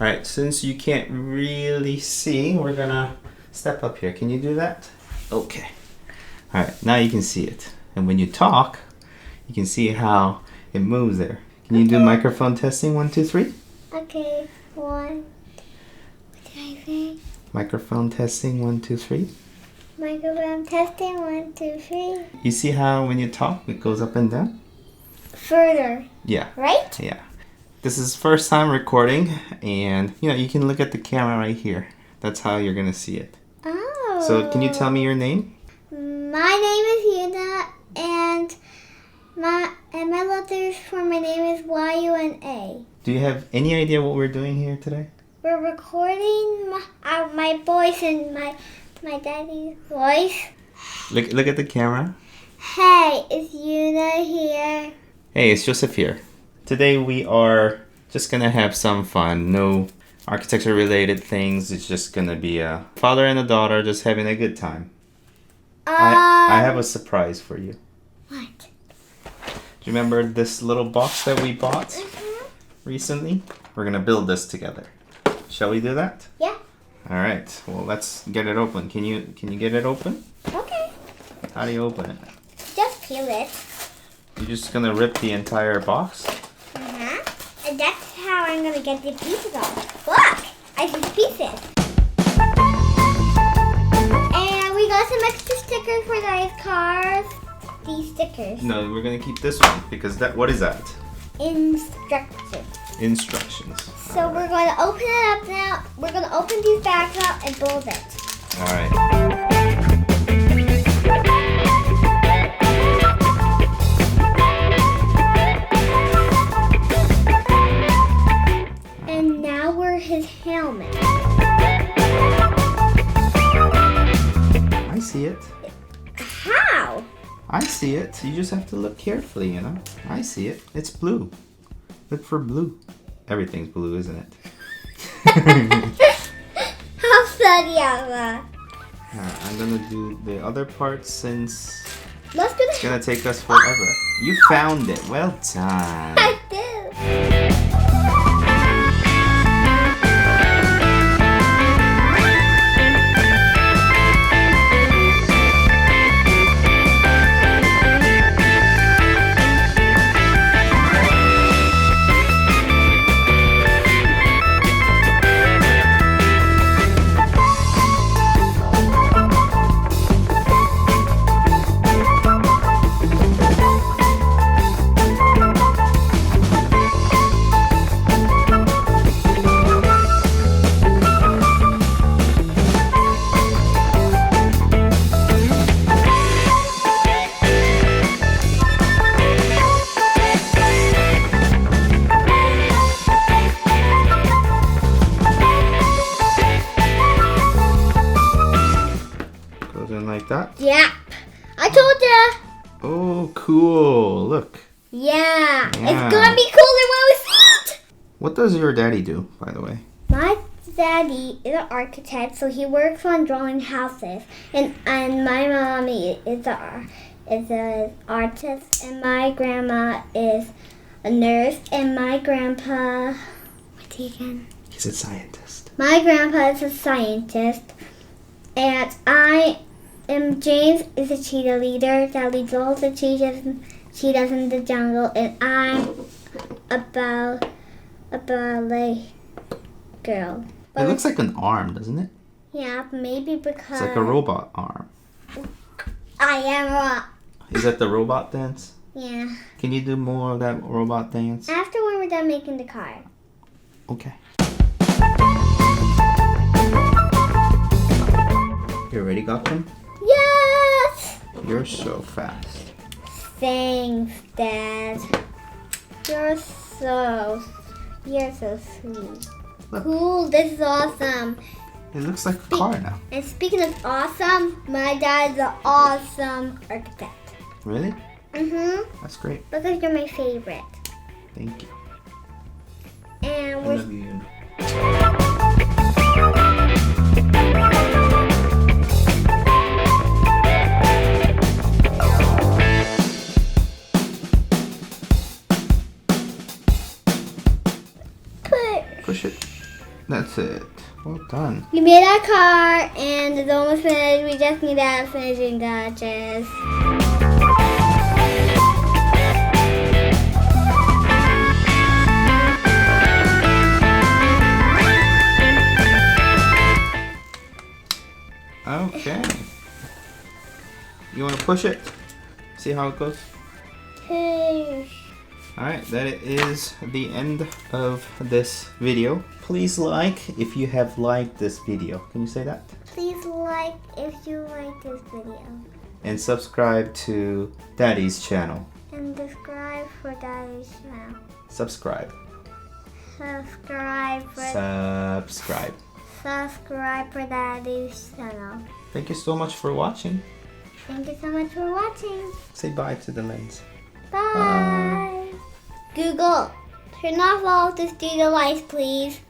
Alright, since you can't really see, we're gonna step up here. Can you do that? Okay. Alright, now you can see it. And when you talk, you can see how it moves there. Can you do microphone testing? 1, 2, 3? Okay, 1. What did I say? Microphone testing, 1, 2, 3. Microphone testing, 1, 2, 3. You see how when you talk, it goes up and down? Further. Yeah. Right? Yeah. This is first time recording, and you can look at the camera right here. That's how you're gonna see it. Oh. So can you tell me your name? My name is Yuna, and my letters for my name is Y-U-N-A. Do you have any idea what we're doing here today? We're recording my voice and my daddy's voice. Look at the camera. Hey, is Yuna here? Hey, it's Joseph here. Today we are just gonna have some fun. No architecture related things. It's just gonna be a father and a daughter just having a good time. I have a surprise for you. What? Do you remember this little box that we bought recently? We're gonna build this together. Shall we do that? Yeah. All right. Well, let's get it open. Can you get it open? Okay. How do you open it? Just peel it. You're just gonna rip the entire box? And that's how I'm gonna get the pieces off. Look! I see the pieces. And we got some extra stickers for those cars. These stickers. No, we're gonna keep this one because what is that? Instructions. Instructions. So we're going to open it up now. We're going to open these bags up and build it. All right. And now we're his helmet. I see it. How? I see it. You just have to look carefully, I see it. It's blue. Look for blue. Everything's blue, isn't it? How funny am I? I'm gonna do the other parts since Let's do it's gonna take us forever. You found it. Well done. I do. Like that? Yeah. I told ya. Oh, cool. Look. Yeah. Yeah. It's gonna be cooler when we see it. What does your daddy do, by the way? My daddy is an architect, so he works on drawing houses. And my mommy is an artist, and my grandma is a nurse, and my grandpa, what's he again? He's a scientist. My grandpa is a scientist, and James is a cheetah leader that leads all the cheetahs in the jungle, and I'm a ballet girl. It looks like an arm, doesn't it? Yeah, maybe because It's like a robot arm. I am a... Is that the robot dance? Yeah. Can you do more of that robot dance? After when we're done making the car. Okay. You ready, Gotham? Yes! You're so fast. Thanks, Dad. You're so sweet. Look. Cool, this is awesome. It looks like a car now. And speaking of awesome, my dad is an awesome architect. Really? Mm-hmm. That's great. Because you're my favorite. Thank you. And I we're... love you. Put... Push it. That's it. Well done. We made our car and it's almost finished. We just need to add finishing touches. Okay. You want to push it? See how it goes? Push. Alright, that is the end of this video. Please like if you have liked this video. Can you say that? Please like if you like this video. And subscribe to Daddy's channel. And subscribe for Daddy's channel. Subscribe. Subscribe for Daddy's channel. Thank you so much for watching. Thank you so much for watching. Say bye to the lens. Bye. Google, turn off all this data lights, please.